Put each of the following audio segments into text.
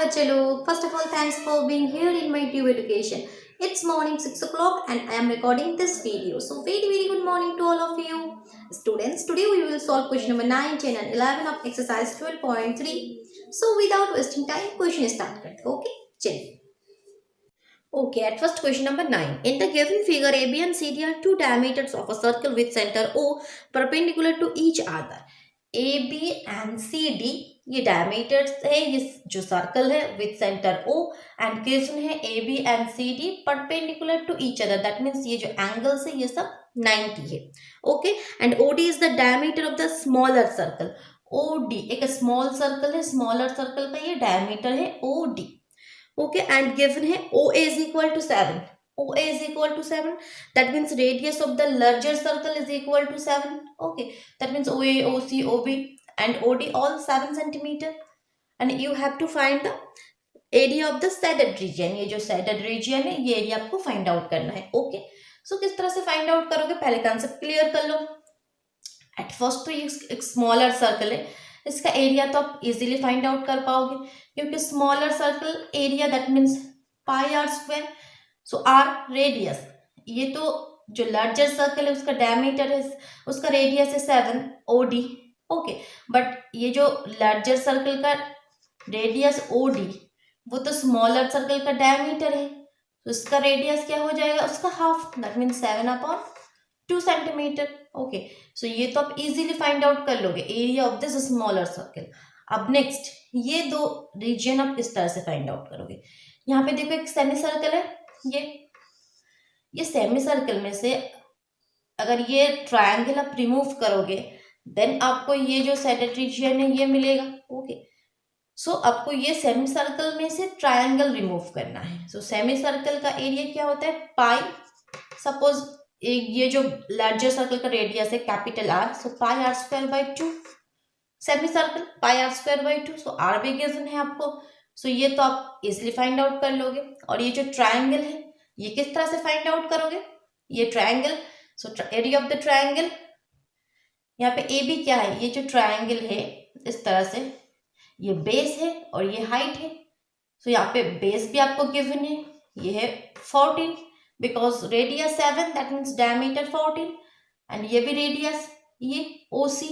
बच्चे लोग, first of all thanks for being here in my tube education. It's morning 6 o'clock and I am recording this video. So very good morning to all of you. Students, today we will solve question number 9, 10 and 11 of exercise 12.3. So without wasting time, question start करते हैं. Okay? चलिए. Okay, at first question number 9. In the given figure, AB and CD are two diameters of a circle with center O perpendicular to each other. AB and CD ये diameters है, ये जो circle है with centre O and given है AB and CD perpendicular to each other. That means ये जो angles है ये सब 90 है. Okay, and OD is the diameter of the smaller circle. OD एक स्मॉल सर्कल है, स्मॉलर सर्कल का ये डायमीटर है OD. ओके, एंड गिवन है OA is equal to 7. OA is equal to 7. That means radius of the larger circle is equal to 7. Okay, that means OA, OC, OB and OD all 7 centimeter. And you have to find the area of the shaded region. ये जो shaded region है ये area आपको find out करना है. Okay, सो किस तरह से फाइंड आउट करोगे, पहले कंसेप्ट क्लियर कर लो. एट फर्स्ट तो ये एक स्मॉलर सर्कल है, इसका एरिया तो आप इजीली फाइंड आउट कर पाओगे क्योंकि smaller circle area that means pi are square. So R radius, ये तो जो लार्जर सर्कल है उसका डायमीटर है, उसका रेडियस है 7 OD. ओके, बट ये जो लार्जर सर्कल का रेडियस OD वो तो स्मॉलर सर्कल का डायमीटर है, तो इसका रेडियस क्या हो जाएगा, उसका half. That means 7/2 centimetre. Okay, so ये तो आप इजीली फाइंड आउट कर लोगे area of this smaller circle. अब नेक्स्ट ये दो रीजन आप इस तरह से फाइंड आउट करोगे. यहाँ पे देखो एक सेमी सर्कल है, ये सेमी सर्कल में से अगर ये ट्रायंगल आप रिमूव करोगे देन आपको ये जो सेडेड रीजन है ये मिलेगा. ओके, सो आपको ये सेमी सर्कल में से ट्रायंगल रिमूव करना है. सो सेमी सर्कल का एरिया क्या होता है, पाई. सपोज ये जो लार्जर सर्कल का रेडियस है capital R, so pi R square by 2. Semi circle pi R square by 2. So R भी गिवन है आपको, सो ये तो आप इजिली फाइंड आउट कर लोगे. और ये जो ट्रायंगल है ये किस तरह से फाइंड आउट करोगे, ये triangle. So area of the triangle, यहाँ पे AB क्या है, ये जो ट्रायंगल है इस तरह से ये बेस है और ये हाइट है. सो यहाँ पे बेस भी आपको गिवन है, ये है 14 because radius 7 that means diameter 14 and ये भी रेडियस ये OC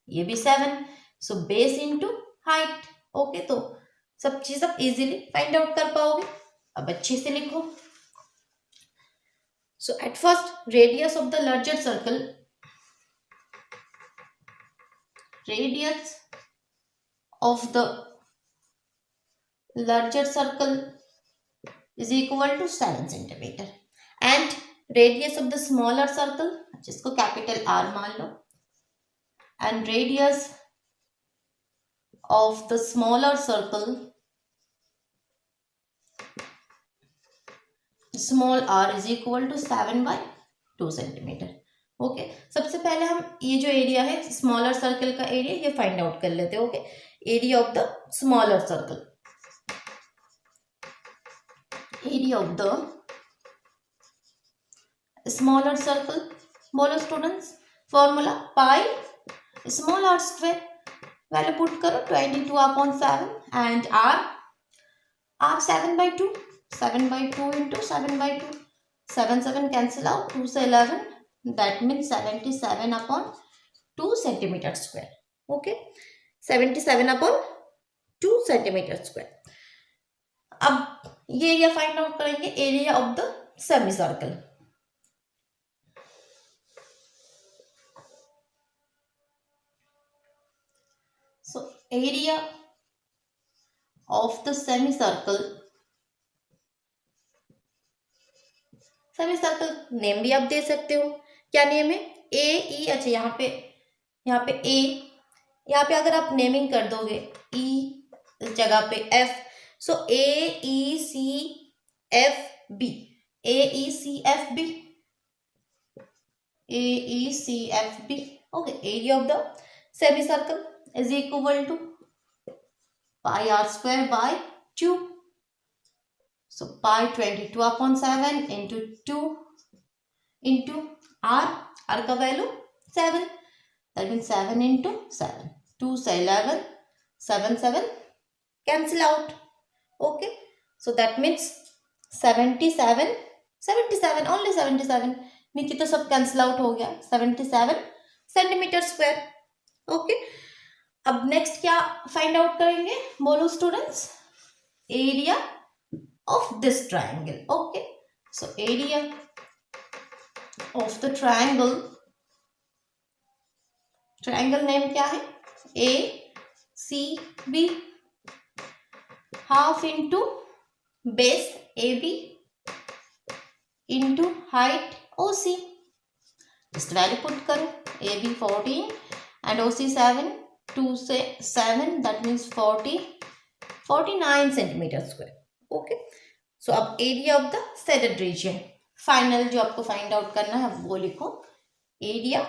ये भी 7. So base into height. Okay, तो सब चीज आप इजीली फाइंड आउट कर पाओगे. अब अच्छे से लिखो. So at first radius of the larger circle, radius of the larger circle is equal to 7 centimeter and radius of the smaller circle जिसको कैपिटल R मान लो and radius of the smaller circle small r is equal to 7/2 centimeter. Okay, सबसे पहले हम ये जो area है smaller circle का area ये फाइंड आउट कर लेते हैं. Okay, area of the smaller circle, area of the smaller circle. बोलो students, formula pi small r square, value put करो 22/7 and r 7/2. 7/2 into 7/2, 7 cancel out, 2 से 11 that means 77/2 centimeter square. okay, 77/2 centimeter square. अब ये area find out करेंगे, area of the semi circle. So area of the semi circle, semi circle name भी आप दे सकते हो. क्या नेम है, AE. अच्छा, यहाँ पे A, यहाँ पे अगर आप नेमिंग कर दोगे E इस जगह पे F, so AECFB, AECFB, AECFB. Okay, area of the semicircle is equal to pi R square by 2. So pi 22/7 into 2 into R का वैल्यू 7. That means 7 into 7. 2 से 11, 7 cancel out, Okay, so that means 77, 77, only 77, नीचे तो सब cancel out हो गया, 77 centimetre square. Okay, अब next क्या find out करेंगे, बोलो students, area of this triangle. Okay, so area of the triangle, triangle name क्या है, A C B, half into base A B into height O C. Just value put करो, A B 14 and ओ सी 7, 2 से 7, that means 49 centimetre square. Okay, so अब area of the shaded region, final जो आपको find out करना है वो लिखो, area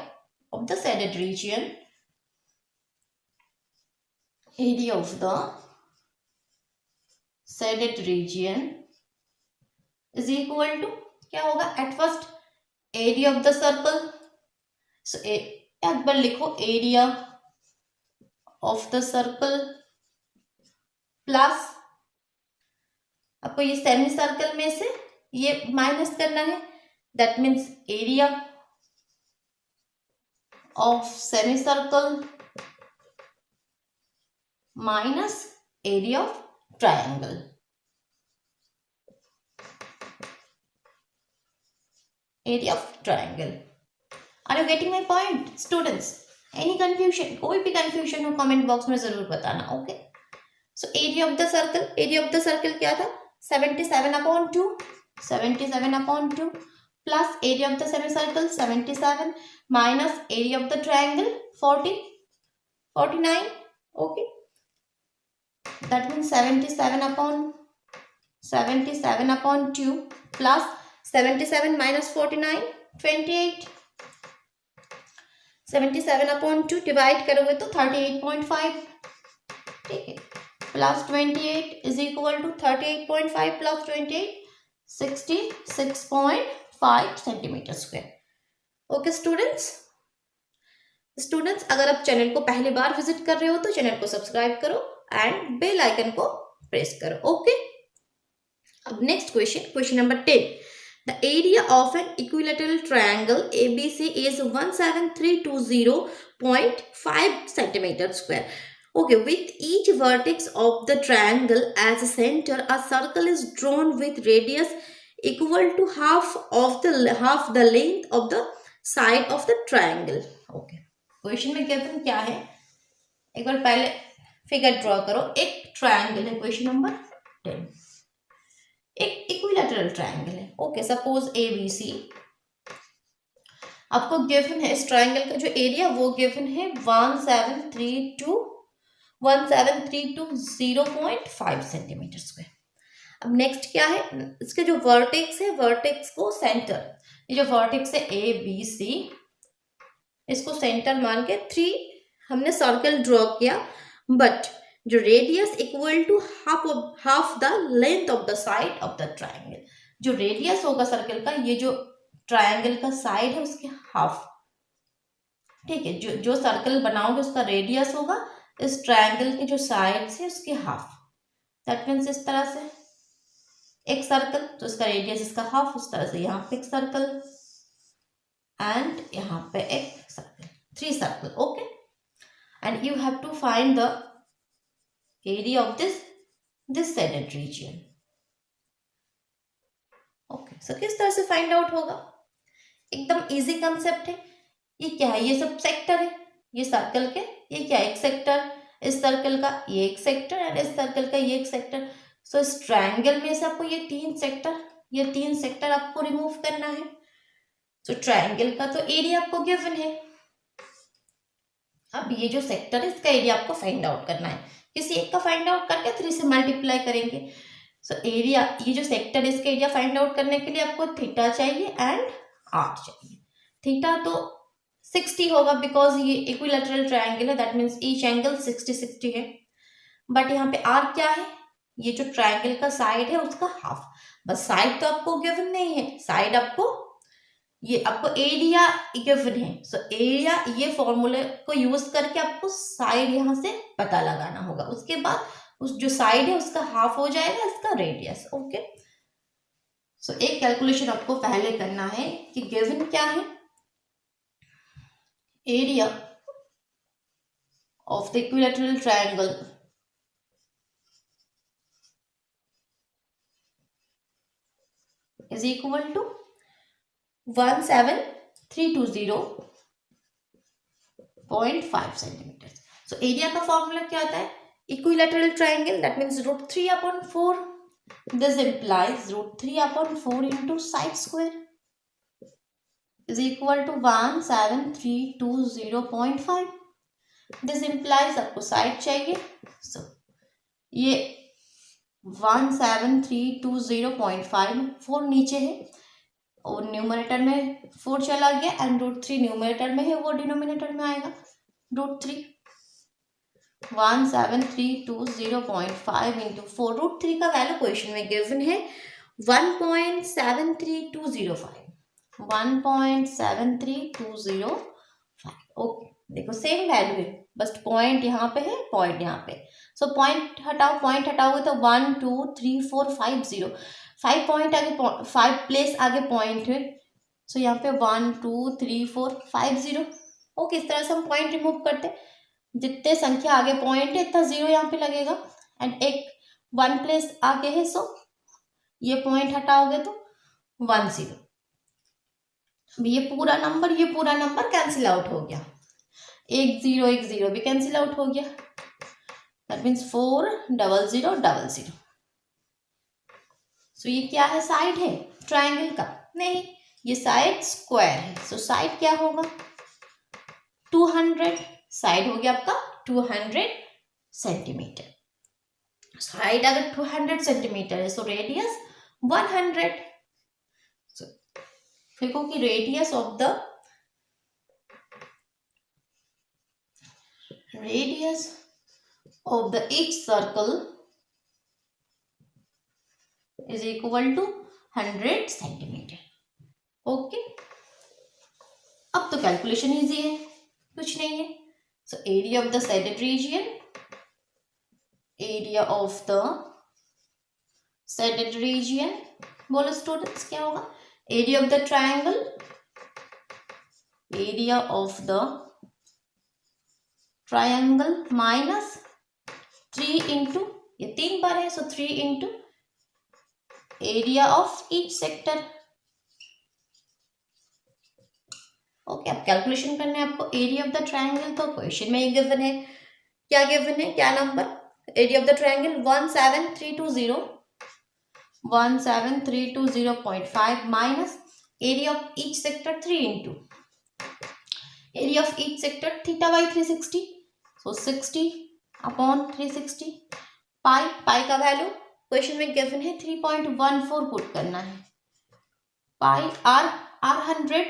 of the shaded region, area of the shaded region is equal to, क्या होगा, at first area of the circle. So एक बार लिखो, area of the circle plus, आपको ये सेमी सर्कल में से ये माइनस करना है, that means area of semi circle minus area of triangle. Area of triangle. Are you getting my point, students? Any confusion? कोई भी confusion हो comment box में जरूर बताना. Okay. So area of the circle. Area of the circle क्या था? 77/2. 77/2 plus area of the semicircle 77 minus area of the triangle 49. Okay. That means 77/2 plus 77 minus 49, 28. 77/2 divide करोगे तो 38.5. ठीक है, plus 28 is equal to 38.5 plus 28, 66.5 centimetre square. Okay students, अगर आप channel को पहली बार विजिट कर रहे हो तो चैनल को सब्सक्राइब करो एंड बेल आइकन को प्रेस करो. ओके, अब next question number 10. The area of an equilateral triangle ABC is 17320.5 centimeter square. Okay, with each vertex of the triangle as a center, a circle is drawn with radius equal to half the length of the side of the triangle. Okay, question में given क्या है, एक बार पहले figure draw करो. एक triangle है, question number 10, एक equilateral triangle है. ओके, सपोज ABC, आपको गिवन है इस ट्राइंगल का जो एरिया वो गिवन है 1732.5 सेंटीमीटर स्क्वायर. अब नेक्स्ट क्या है, इसके जो वर्टेक्स है, वर्टेक्स को सेंटर, ये जो वर्टेक्स है ABC, इसको सेंटर मान के 3 हमने सर्कल ड्रॉ किया, बट जो radius equal to half the length of the side of the triangle, जो रेडियस होगा सर्कल का, ये जो ट्राइंगल का साइड है उसके हाफ. ठीक है, जो सर्कल बनाओगे उसका रेडियस होगा इस ट्राइंगल के जो साइड्स है उसके हाफ. दैट मीन्स इस तरह से एक सर्कल, तो इसका रेडियस इसका हाफ, उस तरह से यहाँ पे एक सर्कल एंड यहाँ पे एक circle, 3 circle. Okay, and you have to find the area of this shaded region. ओके, सो किस तरह से फाइंड आउट होगा, एकदम इजी कंसेप्ट है. ये क्या है, ये सब सेक्टर है, ये सर्कल के, ये क्या एक सेक्टर, इस सर्कल का ये एक सेक्टर एंड इस सर्कल का ये एक सेक्टर. सो इस ट्राइंगल में से आपको ये 3 सेक्टर आपको रिमूव करना है. सो ट्राइंगल का तो एरिया आपको गिवन है. अब ये जो सेक्टर है इसका एरिया आपको फाइंड आउट करना है. किसी एक का फाइंड आउट करके 3 से मल्टीप्लाई करेंगे. सो एरिया, ये जो सेक्टर है इसका एरिया फाइंड आउट करने के लिए आपको थीटा चाहिए एंड आर चाहिए. थीटा तो 60 होगा बिकॉज ये इक्विलैटरल ट्राइंगल है, दैट मीन्स ईच एंगल 60 है. बट यहाँ पे आर क्या है, ये जो ट्राइंगल का साइड है उसका हाफ. बस साइड तो आपको गिवन नहीं है, साइड आपको एरिया गिवन है. सो एरिया, ये फॉर्मूले को यूज करके आपको साइड यहाँ से पता लगाना होगा. उसके बाद उस जो साइड है उसका हाफ हो जाएगा इसका रेडियस। ओके, सो एक कैलकुलेशन आपको पहले करना है कि गिवन क्या है, area of the equilateral triangle is equal to 17320.5 centimetre. So area का फॉर्मूला क्या आता है, equilateral triangle that means √3/4, this implies √3/4 into side square is equal to 17320.5। This implies आपको साइड चाहिए, सो ये 17320.5 4 नीचे है और न्यूमरेटर में 4 चला गया एंड √3 न्यूमरेटर में है वो डिनोमिनेटर में आएगा √3। 17320.5 इंटू 4, √3 का वैल्यू क्वेश्चन में गिवन है 1.73205, 1.73205। ओके, देखो सेम वैल्यू है, बस पॉइंट यहाँ पे है, पॉइंट यहाँ पे। सो पॉइंट हटाओगे तो 1 2 3 4 5 0, 5 पॉइंट आगे, 5 प्लेस आगे पॉइंट है, सो यहाँ पे 1 2 3 4 5 0। ओके, इस तरह से हम पॉइंट रिमूव करते, जितने संख्या आगे पॉइंट है इतना 0 यहाँ पे लगेगा एंड एक 1 प्लेस आगे है, सो ये पॉइंट हटाओगे तो 1 0। ये पूरा नंबर कैंसिल आउट हो गया, एक जीरो भी कैंसिल आउट हो गया, दैट मीन्स 4 0 0 0 0। सो ये क्या है, साइड है ट्रायंगल का? नहीं, ये साइड स्क्वायर है। सो साइड क्या होगा, 200, साइड हो गया आपका 200 सेंटीमीटर। साइड अगर 200 सेंटीमीटर है सो रेडियस 100। सो देखो कि radius of the each circle is equal to 100 centimetre. Okay, अब तो कैलकुलेशन इजी है, कुछ नहीं है। सो area of the shaded region, area of the shaded reason, बोलो स्टूडेंट्स क्या होगा, area of the triangle, area of the triangle minus 3 into, ये 3 बार है सो 3 into area of each sector. Okay, अब कैलकुलेशन करना है आपको एरिया ऑफ द ट्रायंगल, तो क्वेश्चन में ही गिवन है, क्या गिवन है, क्या number, area of the triangle 17320.5 minus area of each sector 3 into area of each sector θ/360, so 60/360। Pi का वैल्यू क्वेश्चन में गिवन है 3.14 पुट करना है, पाई r 100,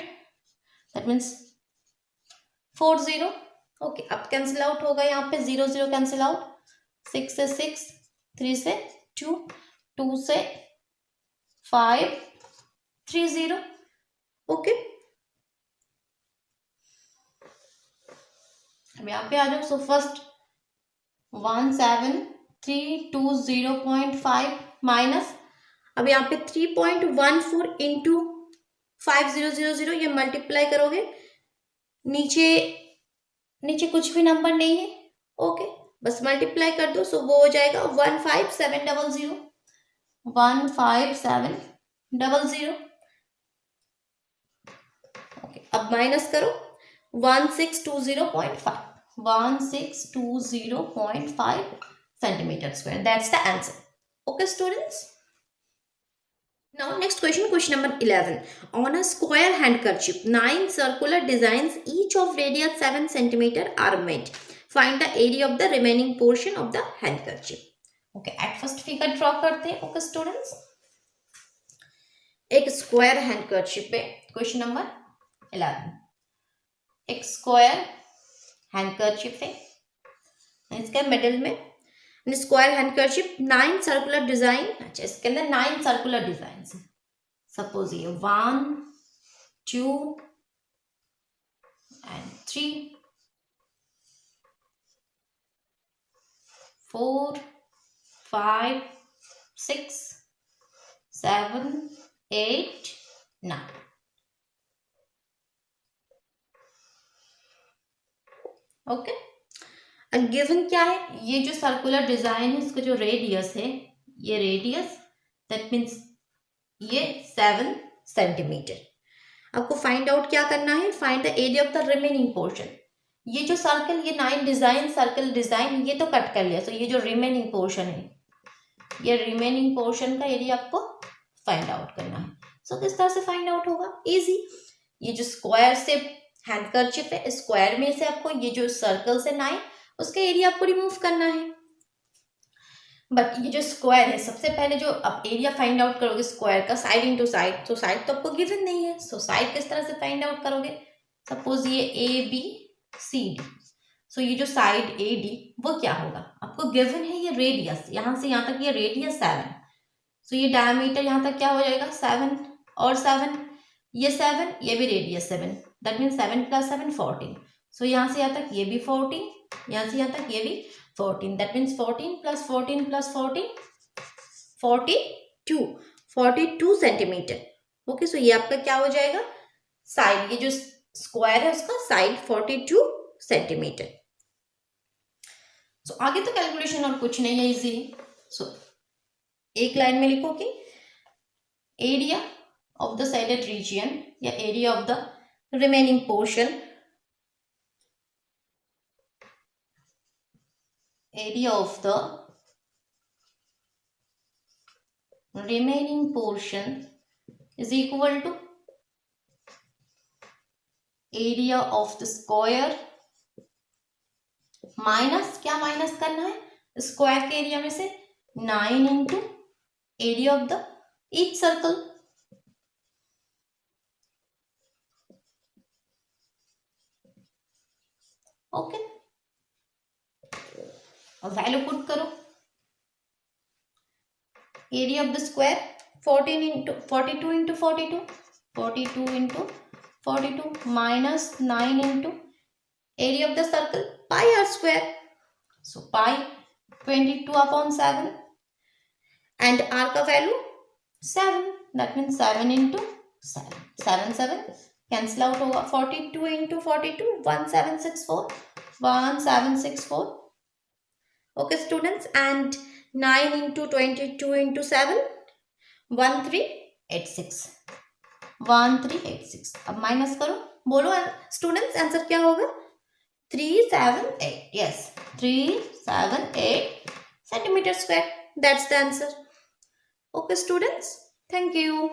दैट मीन्स 40। ओके, अब कैंसिल आउट होगा, यहाँ पे 0 0 कैंसिल आउट, 6 से 6, 3 से 2, 2 से 5, 3 0। ओके, अब यहाँ पे आ जाओ। सो फर्स्ट 17320.5 माइनस, अब यहाँ पे 3.14 इंटू 5000, ये मल्टीप्लाई करोगे, नीचे कुछ भी नंबर नहीं है। ओके, बस मल्टीप्लाई कर दो, सो वो हो जाएगा 15700, 15700। ओके, अब माइनस करो 1620.5, 1620.5 centimeter square, that's the answer. Okay students, now next question number 11. On a square handkerchief 9 circular designs each of radius 7 centimeter are made. Find the area of the remaining portion of the handkerchief. Okay, at first figure draw करते हैं। Okay students, एक square handkerchief पे question number 11, एक square handkerchief है, इसके middle में square handkerchief 9 circular design, अच्छा इसके अंदर 9 सर्कुलर डिजाइन है। सपोज ये 1 2 and 3 4 5, 6, 7, 8, 9. ओके, एंड गिवन क्या है, ये जो सर्कुलर डिजाइन है इसका जो रेडियस है, ये रेडियस दैट मीन्स ये 7 सेंटीमीटर। आपको फाइंड आउट क्या करना है, find the area of the remaining portion. ये जो सर्कल, ये 9 डिजाइन सर्कल डिजाइन ये तो कट कर लिया, तो ये जो रिमेनिंग पोर्शन है, ये रिमेनिंग पोर्शन का एरिया आपको फाइंड आउट करना है। सो किस तरह से फाइंड आउट होगा, इजी। ये जो स्क्वायर से हैंडकरचिप है, स्क्वायर में से आपको ये जो सर्कल से 9 उसका एरिया आपको रिमूव करना है। बट ये जो स्क्वायर है, सबसे पहले जो आप एरिया फाइंड आउट करोगे स्क्वायर का साइड इनटू साइड, तो साइड तो आपको गिवन नहीं है, सो साइड किस तरह से फाइंड आउट करोगे। सपोज ये ए बी सी डी, सो ये जो साइड ए डी वो क्या होगा, आपको गिवन है ये रेडियस, यहाँ से यहाँ तक ये रेडियस 7, सो ये डायमीटर यहाँ तक क्या हो जाएगा 7 और 7, ये 7, ये भी रेडियस 7, दैट मीन 7 + 7 14, सो यहाँ से यहाँ तक ये भी 14, यहाँ से यहाँ तक ये भी 14, that means 14 + 14 + 14 42 centimetre. Okay, so ये आपका क्या हो जाएगा, साइड, ये जो स्क्वायर है उसका साइड 42 सेंटीमीटर। सो आगे तो कैलकुलेशन और कुछ नहीं है, इजी। सो एक लाइन में लिखो कि area of the shaded region या area of the remaining portion, area of the remaining portion is equal to area of the square minus, क्या माइनस करना है, स्क्वायर के एरिया में से 9 into area of the each circle. Okay, और value put करो, area of the square 14 into 42 into 42, 42 into 42 minus 9 into area of the circle pi are square, so pi 22/7 and r का value 7, that mean 7 into 7, 7 7 cancel out होगा, 42 into 42 1764 Okay students, and 9 into 22 into 7 1386। अब minus करो, बोलो students answer क्या होगा, 378, yes 378 centimetre square, that's the answer. Okay students, thank you.